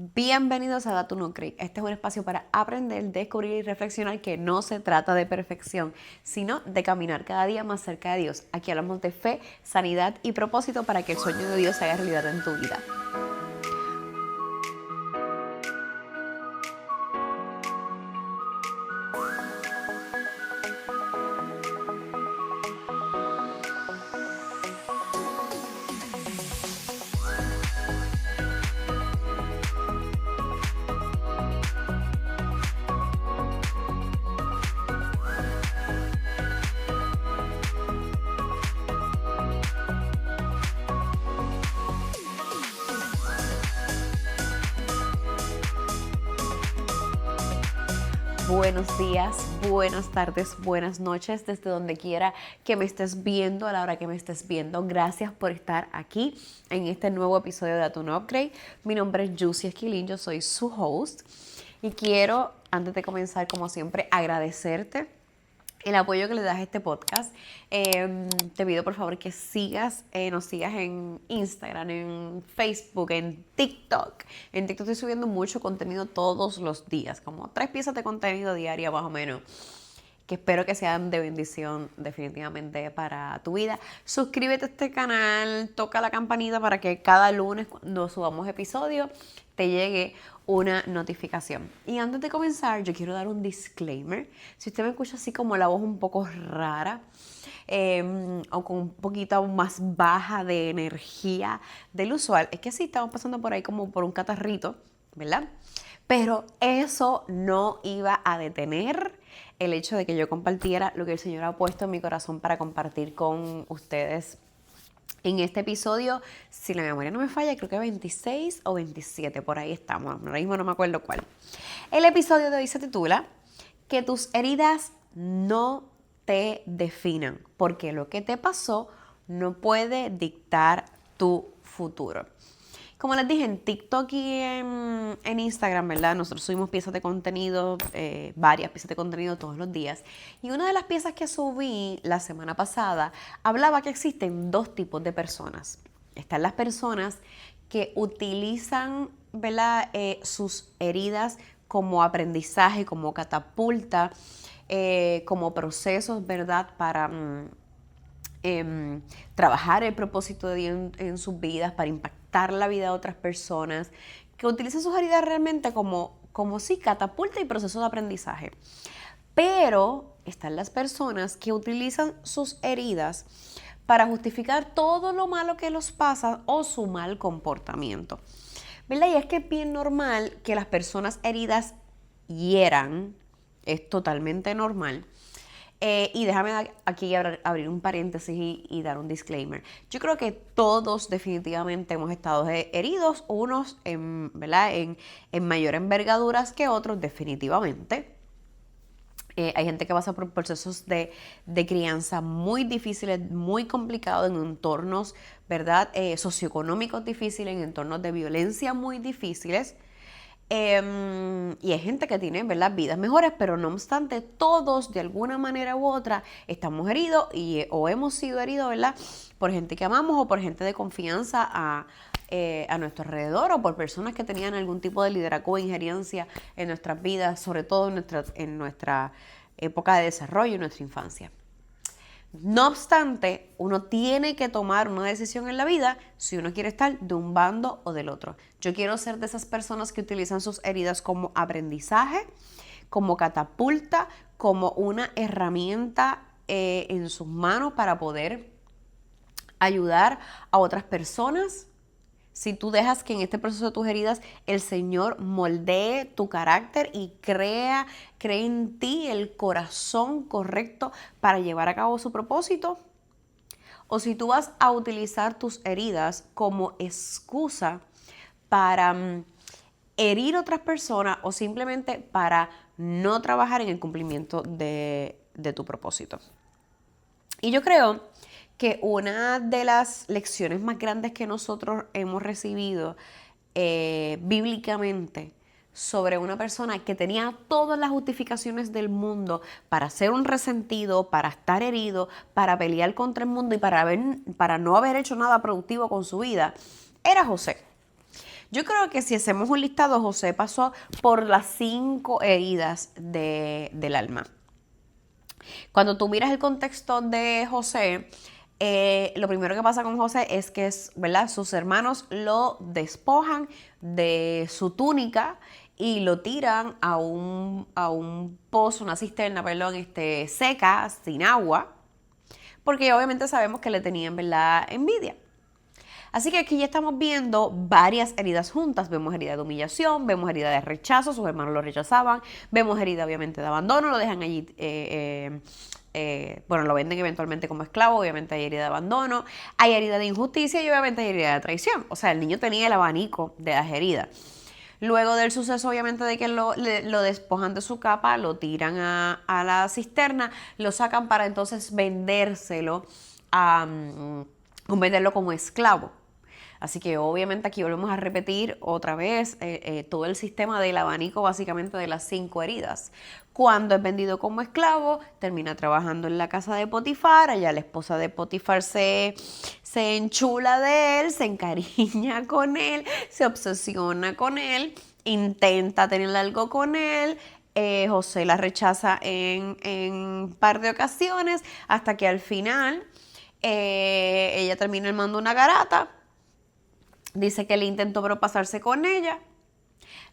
Bienvenidos a Datu No Creek. Este es un espacio para aprender, descubrir y reflexionar que no se trata de perfección, sino de caminar cada día más cerca de Dios. Aquí hablamos de fe, sanidad y propósito para que el sueño de Dios se haga realidad en tu vida. Buenos días, buenas tardes, buenas noches, desde donde quiera que me estés viendo, a la hora que me estés viendo. Gracias por estar aquí en este nuevo episodio de Datu No Upgrade. Mi nombre es Juicy Esquilín, yo soy su host y quiero, antes de comenzar, como siempre, agradecerte el apoyo que le das a este podcast. Te pido por favor que nos sigas en Instagram, en Facebook, en TikTok. En TikTok estoy subiendo mucho contenido todos los días, como 3 piezas de contenido diaria más o menos, que espero que sean de bendición definitivamente para tu vida. Suscríbete a este canal, toca la campanita para que cada lunes cuando subamos episodios te llegue una notificación. Y antes de comenzar, yo quiero dar un disclaimer. Si usted me escucha así como la voz un poco rara, o con un poquito más baja de energía del usual, es que sí, estamos pasando por ahí como por un catarrito, ¿verdad? Pero eso no iba a detener el hecho de que yo compartiera lo que el Señor ha puesto en mi corazón para compartir con ustedes en este episodio. Si la memoria no me falla, creo que 26 o 27, por ahí estamos. Ahora mismo no me acuerdo cuál. El episodio de hoy se titula Que tus heridas no te definan, porque lo que te pasó no puede dictar tu futuro. Como les dije, en TikTok y en Instagram, ¿verdad? Nosotros subimos piezas de contenido, varias piezas de contenido todos los días. Y una de las piezas que subí la semana pasada hablaba que existen 2 tipos de personas. Están las personas que utilizan, ¿verdad? Sus heridas como aprendizaje, como catapulta, como procesos, ¿verdad? Para trabajar el propósito de Dios en sus vidas, para impactar la vida de otras personas, que utilizan sus heridas realmente como sí, catapulta y proceso de aprendizaje. Pero están las personas que utilizan sus heridas para justificar todo lo malo que los pasa o su mal comportamiento, ¿verdad? Y es que es bien normal que las personas heridas hieran, es totalmente normal. Y déjame aquí abrir un paréntesis y dar un disclaimer. Yo creo que todos definitivamente hemos estado heridos, unos ¿verdad? En mayor envergaduras que otros, definitivamente. Hay gente que pasa por procesos de crianza muy difíciles, muy complicados, en entornos, ¿verdad? Socioeconómicos difíciles, en entornos de violencia muy difíciles. Y hay gente que tiene, ¿verdad?, vidas mejores, pero no obstante, todos de alguna manera u otra estamos heridos o hemos sido heridos, ¿verdad?, por gente que amamos o por gente de confianza a nuestro alrededor, o por personas que tenían algún tipo de liderazgo o injerencia en nuestras vidas, sobre todo en nuestra época de desarrollo, en nuestra infancia. No obstante, uno tiene que tomar una decisión en la vida si uno quiere estar de un bando o del otro. Yo quiero ser de esas personas que utilizan sus heridas como aprendizaje, como catapulta, como una herramienta en sus manos para poder ayudar a otras personas. Si tú dejas que en este proceso de tus heridas el Señor moldee tu carácter y cree en ti el corazón correcto para llevar a cabo su propósito. O si tú vas a utilizar tus heridas como excusa para herir a otras personas o simplemente para no trabajar en el cumplimiento de tu propósito. Y yo creo que una de las lecciones más grandes que nosotros hemos recibido bíblicamente sobre una persona que tenía todas las justificaciones del mundo para ser un resentido, para estar herido, para pelear contra el mundo y para no haber hecho nada productivo con su vida, era José. Yo creo que si hacemos un listado, José pasó por las 5 heridas del alma. Cuando tú miras el contexto de José, lo primero que pasa con José es que ¿verdad? Sus hermanos lo despojan de su túnica y lo tiran a un pozo, una cisterna, perdón, seca, sin agua, porque obviamente sabemos que le tenían, ¿verdad?, envidia. Así que aquí ya estamos viendo varias heridas juntas. Vemos herida de humillación, vemos herida de rechazo, sus hermanos lo rechazaban, vemos herida obviamente de abandono, lo dejan allí, bueno, lo venden eventualmente como esclavo, obviamente hay herida de abandono, hay herida de injusticia y obviamente hay herida de traición. O sea, el niño tenía el abanico de las heridas. Luego del suceso, obviamente, de que lo despojan de su capa, lo tiran a la cisterna, lo sacan para entonces vendérselo venderlo como esclavo. Así que obviamente aquí volvemos a repetir otra vez todo el sistema del abanico básicamente de las 5 heridas. Cuando es vendido como esclavo, termina trabajando en la casa de Potifar, allá la esposa de Potifar se enchula de él, se encariña con él, se obsesiona con él, intenta tener algo con él. José la rechaza en un par de ocasiones hasta que al final ella termina armando una garata. Dice que él intentó propasarse con ella,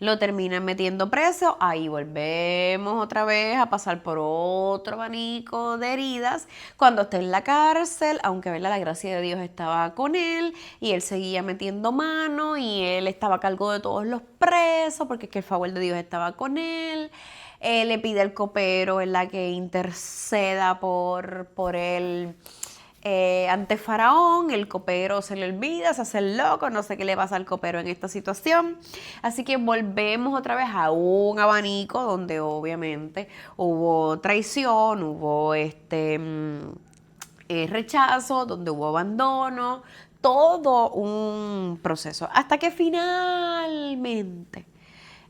lo terminan metiendo preso, ahí volvemos otra vez a pasar por otro abanico de heridas. Cuando está en la cárcel, aunque ¿verdad? La gracia de Dios estaba con él y él seguía metiendo mano y él estaba a cargo de todos los presos porque es que el favor de Dios estaba con él. Él le pide al copero, ¿verdad?, que interceda por él. Ante Faraón, el copero se le olvida, se hace el loco, no sé qué le pasa al copero en esta situación. Así que volvemos otra vez a un abanico donde obviamente hubo traición, hubo rechazo, donde hubo abandono, todo un proceso. Hasta que finalmente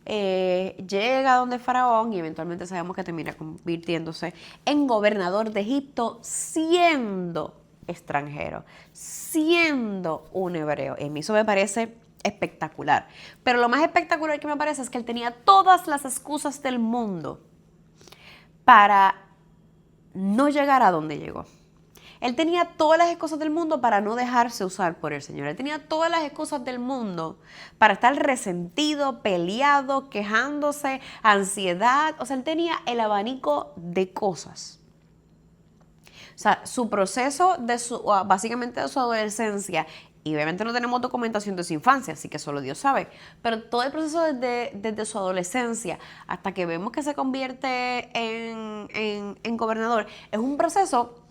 llega donde Faraón y eventualmente sabemos que termina convirtiéndose en gobernador de Egipto siendo extranjero, siendo un hebreo. A mí eso me parece espectacular. Pero lo más espectacular que me parece es que él tenía todas las excusas del mundo para no llegar a donde llegó. Él tenía todas las excusas del mundo para no dejarse usar por el Señor. Él tenía todas las excusas del mundo para estar resentido, peleado, quejándose, ansiedad. O sea, él tenía el abanico de cosas. O sea, su proceso básicamente de su adolescencia, y obviamente no tenemos documentación de su infancia, así que solo Dios sabe, pero todo el proceso desde su adolescencia hasta que vemos que se convierte en gobernador, es un proceso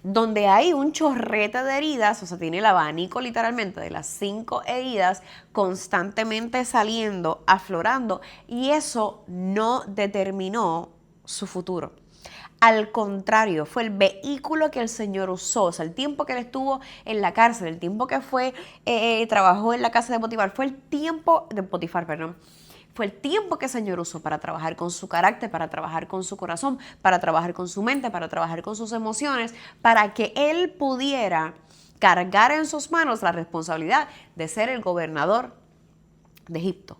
donde hay un chorrete de heridas, o sea, tiene el abanico literalmente de las 5 heridas constantemente saliendo, aflorando, y eso no determinó su futuro. Al contrario, fue el vehículo que el Señor usó. O sea, el tiempo que él estuvo en la cárcel, el tiempo que trabajó en la casa de Potifar, fue el tiempo de Potifar, perdón. Fue el tiempo que el Señor usó para trabajar con su carácter, para trabajar con su corazón, para trabajar con su mente, para trabajar con sus emociones, para que él pudiera cargar en sus manos la responsabilidad de ser el gobernador de Egipto.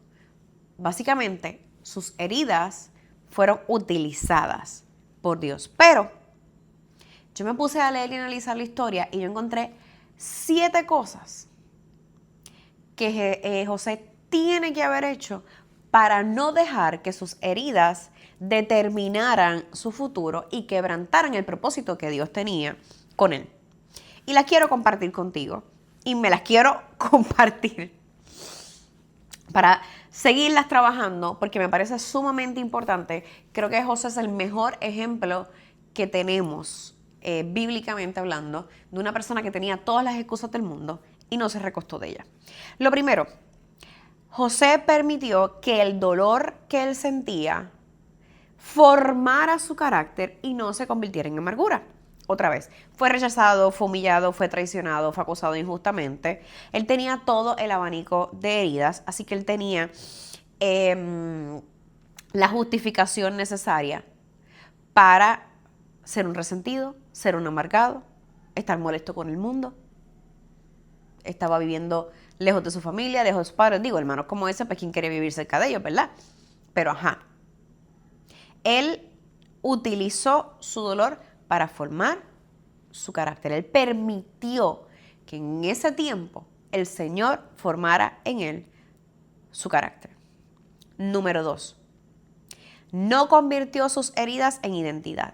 Básicamente, sus heridas fueron utilizadas por Dios. Pero yo me puse a leer y analizar la historia y yo encontré 7 cosas que José tiene que haber hecho para no dejar que sus heridas determinaran su futuro y quebrantaran el propósito que Dios tenía con él. Y las quiero compartir contigo. Y me las quiero compartir para seguirlas trabajando, porque me parece sumamente importante. Creo que José es el mejor ejemplo que tenemos, bíblicamente hablando, de una persona que tenía todas las excusas del mundo y no se recostó de ella. Lo primero, José permitió que el dolor que él sentía formara su carácter y no se convirtiera en amargura. Otra vez, fue rechazado, fue humillado, fue traicionado, fue acosado injustamente. Él tenía todo el abanico de heridas, así que él tenía la justificación necesaria para ser un resentido, ser un amargado, estar molesto con el mundo. Estaba viviendo lejos de su familia, lejos de sus padres. Digo, hermanos como ese, pues ¿quién quiere vivir cerca de ellos, verdad? Pero ajá, él utilizó su dolor para formar su carácter. Él permitió que en ese tiempo el Señor formara en él su carácter. Número 2. No convirtió sus heridas en identidad.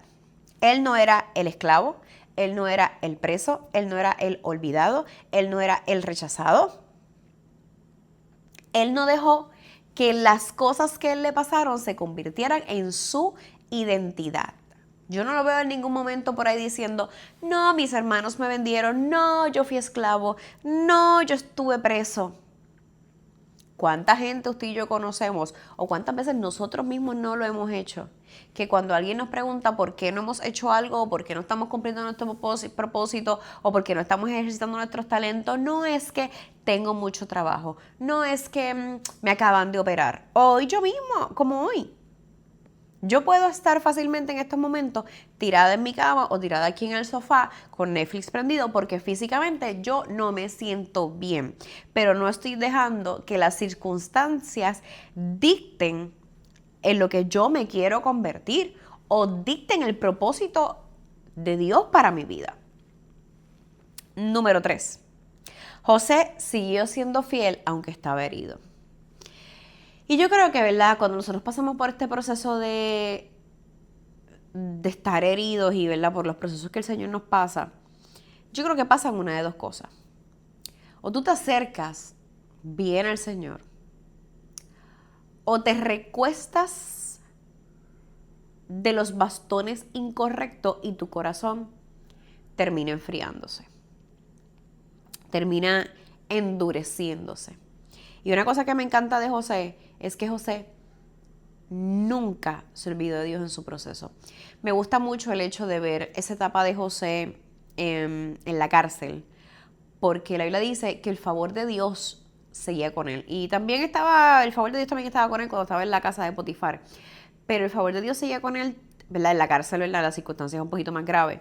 Él no era el esclavo, él no era el preso, él no era el olvidado, él no era el rechazado. Él no dejó que las cosas que él le pasaron se convirtieran en su identidad. Yo no lo veo en ningún momento por ahí diciendo, no, mis hermanos me vendieron, no, yo fui esclavo, no, yo estuve preso. ¿Cuánta gente usted y yo conocemos o cuántas veces nosotros mismos no lo hemos hecho? Que cuando alguien nos pregunta por qué no hemos hecho algo o por qué no estamos cumpliendo nuestro propósito o por qué no estamos ejercitando nuestros talentos, no es que tengo mucho trabajo, no es que me acaban de operar. Hoy yo mismo, como hoy. Yo puedo estar fácilmente en estos momentos tirada en mi cama o tirada aquí en el sofá con Netflix prendido porque físicamente yo no me siento bien, pero no estoy dejando que las circunstancias dicten en lo que yo me quiero convertir o dicten el propósito de Dios para mi vida. Número 3. José siguió siendo fiel aunque estaba herido. Y yo creo que, ¿verdad? Cuando nosotros pasamos por este proceso de estar heridos y, ¿verdad? Por los procesos que el Señor nos pasa, yo creo que pasan una de dos cosas. O tú te acercas bien al Señor, o te recuestas de los bastones incorrectos y tu corazón termina enfriándose, termina endureciéndose. Y una cosa que me encanta de José es que José nunca se olvidó de Dios en su proceso. Me gusta mucho el hecho de ver esa etapa de José en la cárcel, porque la Biblia dice que el favor de Dios seguía con él. Y también el favor de Dios también estaba con él cuando estaba en la casa de Potifar. Pero el favor de Dios seguía con él, ¿verdad? En la cárcel, ¿verdad? Las circunstancias un poquito más graves.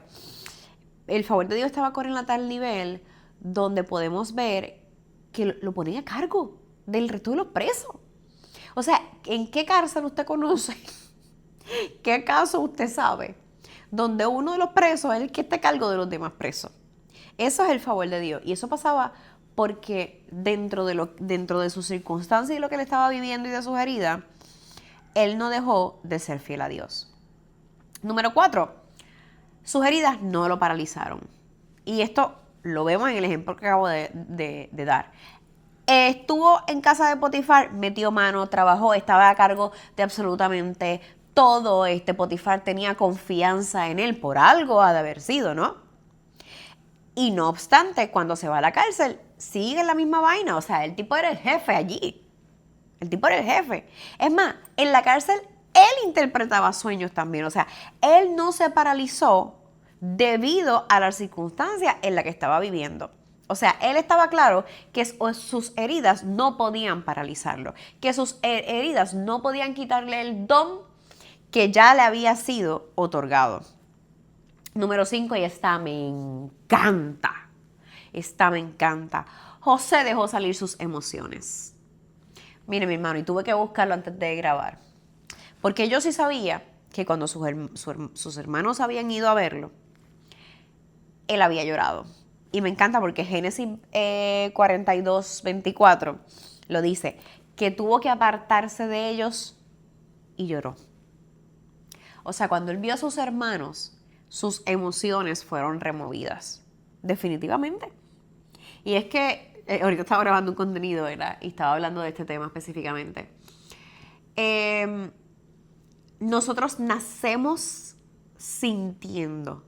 El favor de Dios estaba con él a tal nivel donde podemos ver que lo ponía a cargo del resto de los presos. O sea, ¿en qué cárcel usted conoce? ¿Qué caso usted sabe? Donde uno de los presos es el que está a cargo de los demás presos. Eso es el favor de Dios. Y eso pasaba porque dentro de sus circunstancias y lo que él estaba viviendo y de sus heridas, él no dejó de ser fiel a Dios. Número 4. Sus heridas no lo paralizaron. Y esto lo vemos en el ejemplo que acabo de dar. Estuvo en casa de Potifar, metió mano, trabajó, estaba a cargo de absolutamente todo. Potifar tenía confianza en él, por algo ha de haber sido, ¿no? Y no obstante, cuando se va a la cárcel, sigue la misma vaina. O sea, el tipo era el jefe allí. El tipo era el jefe. Es más, en la cárcel él interpretaba sueños también. O sea, él no se paralizó debido a las circunstancias en las que estaba viviendo. O sea, él estaba claro que sus heridas no podían paralizarlo, que sus heridas no podían quitarle el don que ya le había sido otorgado. Número 5, y esta me encanta. Esta me encanta. José dejó salir sus emociones. Mire, mi hermano, y tuve que buscarlo antes de grabar. Porque yo sí sabía que cuando sus hermanos habían ido a verlo, él había llorado. Y me encanta porque Génesis 42:24 lo dice, que tuvo que apartarse de ellos y lloró. O sea, cuando él vio a sus hermanos, sus emociones fueron removidas. Definitivamente. Y es que ahorita estaba grabando un contenido, ¿verdad? Y estaba hablando de este tema específicamente. Nosotros nacemos sintiendo.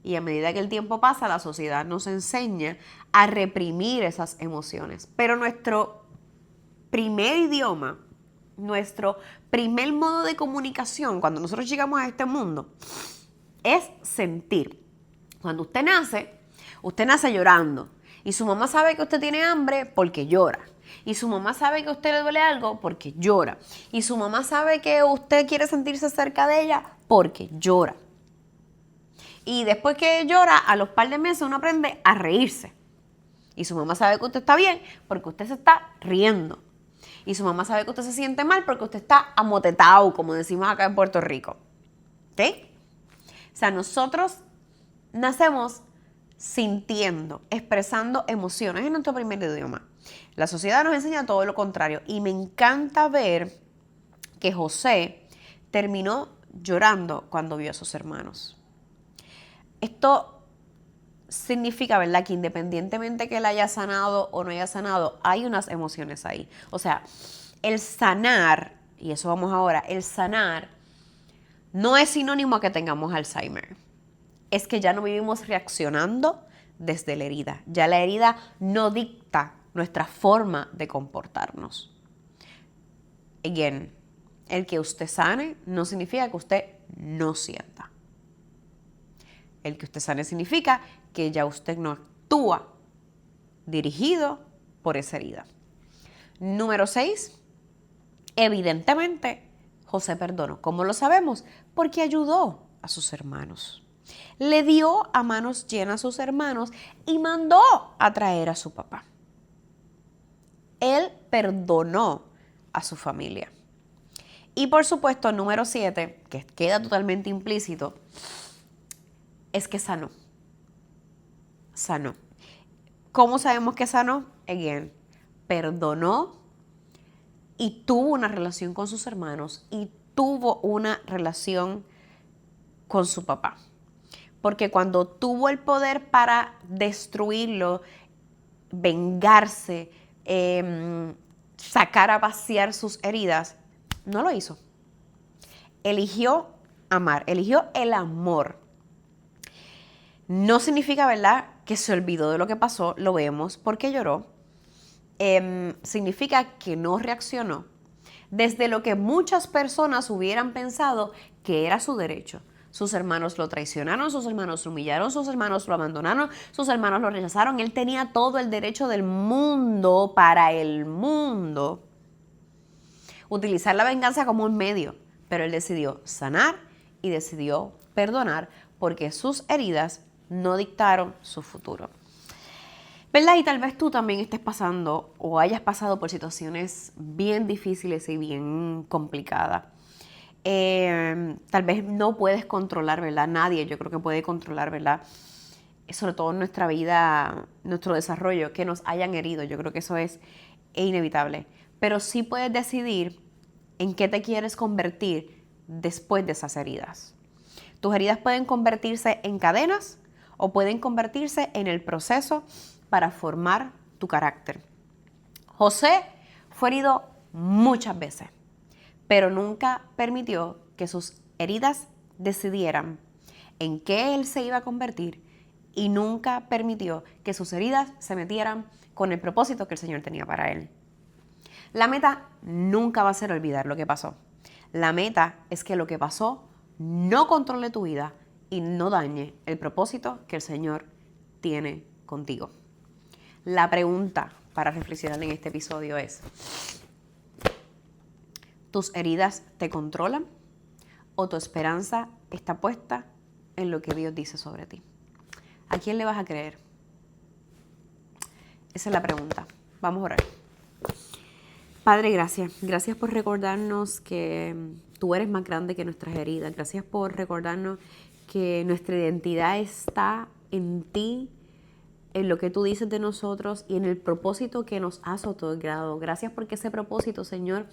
Y a medida que el tiempo pasa, la sociedad nos enseña a reprimir esas emociones. Pero nuestro primer idioma, nuestro primer modo de comunicación, cuando nosotros llegamos a este mundo, es sentir. Cuando usted nace llorando. Y su mamá sabe que usted tiene hambre porque llora. Y su mamá sabe que a usted le duele algo porque llora. Y su mamá sabe que usted quiere sentirse cerca de ella porque llora. Y después que llora, a los par de meses uno aprende a reírse. Y su mamá sabe que usted está bien porque usted se está riendo. Y su mamá sabe que usted se siente mal porque usted está amotetado, como decimos acá en Puerto Rico. ¿Ok? O sea, nosotros nacemos sintiendo, expresando emociones en nuestro primer idioma. La sociedad nos enseña todo lo contrario. Y me encanta ver que José terminó llorando cuando vio a sus hermanos. Esto significa, ¿verdad?, que independientemente que él haya sanado o no haya sanado, hay unas emociones ahí. O sea, el sanar, y eso vamos ahora, el sanar no es sinónimo a que tengamos Alzheimer. Es que ya no vivimos reaccionando desde la herida. Ya la herida no dicta nuestra forma de comportarnos. Again, el que usted sane no significa que usted no sienta. El que usted sane significa que ya usted no actúa dirigido por esa herida. Número 6, evidentemente José perdonó. ¿Cómo lo sabemos? Porque ayudó a sus hermanos. Le dio a manos llenas a sus hermanos y mandó a traer a su papá. Él perdonó a su familia. Y por supuesto, número 7, que queda totalmente implícito, es que sanó. Sanó. ¿Cómo sabemos que sanó? Again, perdonó y tuvo una relación con sus hermanos y tuvo una relación con su papá. Porque cuando tuvo el poder para destruirlo, vengarse, sacar a vaciar sus heridas, no lo hizo. Eligió amar, eligió el amor. No significa, ¿verdad?, que se olvidó de lo que pasó, lo vemos porque lloró. Significa que no reaccionó desde lo que muchas personas hubieran pensado que era su derecho. Sus hermanos lo traicionaron, sus hermanos lo humillaron, sus hermanos lo abandonaron, sus hermanos lo rechazaron. Él tenía todo el derecho del mundo para el mundo. Utilizar la venganza como un medio, pero él decidió sanar y decidió perdonar porque sus heridas no dictaron su futuro. ¿Verdad? Y tal vez tú también estés pasando o hayas pasado por situaciones bien difíciles y bien complicadas. Tal vez no puedes controlar, ¿verdad? Nadie yo creo que puede controlar, ¿verdad?, sobre todo en nuestra vida, nuestro desarrollo, que nos hayan herido. Yo creo que eso es inevitable. Pero sí puedes decidir en qué te quieres convertir después de esas heridas. Tus heridas pueden convertirse en cadenas o pueden convertirse en el proceso para formar tu carácter. José fue herido muchas veces, pero nunca permitió que sus heridas decidieran en qué él se iba a convertir y nunca permitió que sus heridas se metieran con el propósito que el Señor tenía para él. La meta nunca va a ser olvidar lo que pasó. La meta es que lo que pasó no controle tu vida y no dañe el propósito que el Señor tiene contigo. La pregunta para reflexionar en este episodio es: ¿tus heridas te controlan o tu esperanza está puesta en lo que Dios dice sobre ti? ¿A quién le vas a creer? Esa es la pregunta. Vamos a orar. Padre, gracias. Gracias por recordarnos que tú eres más grande que nuestras heridas. Gracias por recordarnos que nuestra identidad está en ti, en lo que tú dices de nosotros y en el propósito que nos has otorgado. Gracias porque ese propósito, Señor,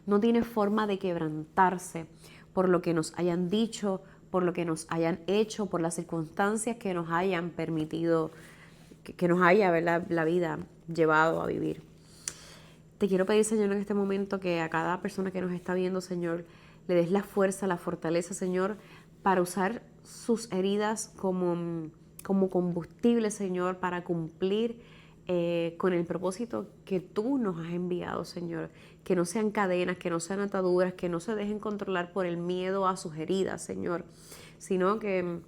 no tiene forma de quebrantarse por lo que nos hayan dicho, por lo que nos hayan hecho, por las circunstancias que nos hayan permitido, que nos haya, ¿verdad?, la vida llevado a vivir. Te quiero pedir, Señor, en este momento que a cada persona que nos está viendo, Señor, le des la fuerza, la fortaleza, Señor, para usar sus heridas como combustible, Señor, para cumplir con el propósito que tú nos has enviado, Señor. Que no sean cadenas, que no sean ataduras, que no se dejen controlar por el miedo a sus heridas, Señor, sino que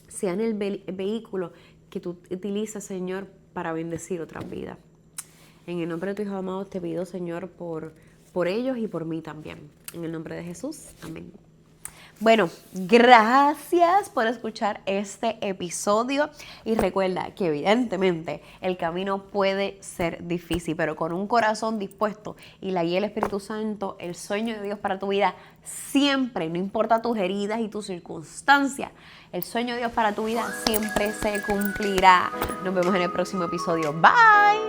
sean el vehículo que tú utilizas, Señor, para bendecir otras vidas. En el nombre de tus hijos amados te pido, Señor, por ellos y por mí también. En el nombre de Jesús. Amén. Bueno, gracias por escuchar este episodio y recuerda que evidentemente el camino puede ser difícil, pero con un corazón dispuesto y la guía del Espíritu Santo, el sueño de Dios para tu vida siempre, no importa tus heridas y tus circunstancias, el sueño de Dios para tu vida siempre se cumplirá. Nos vemos en el próximo episodio. Bye.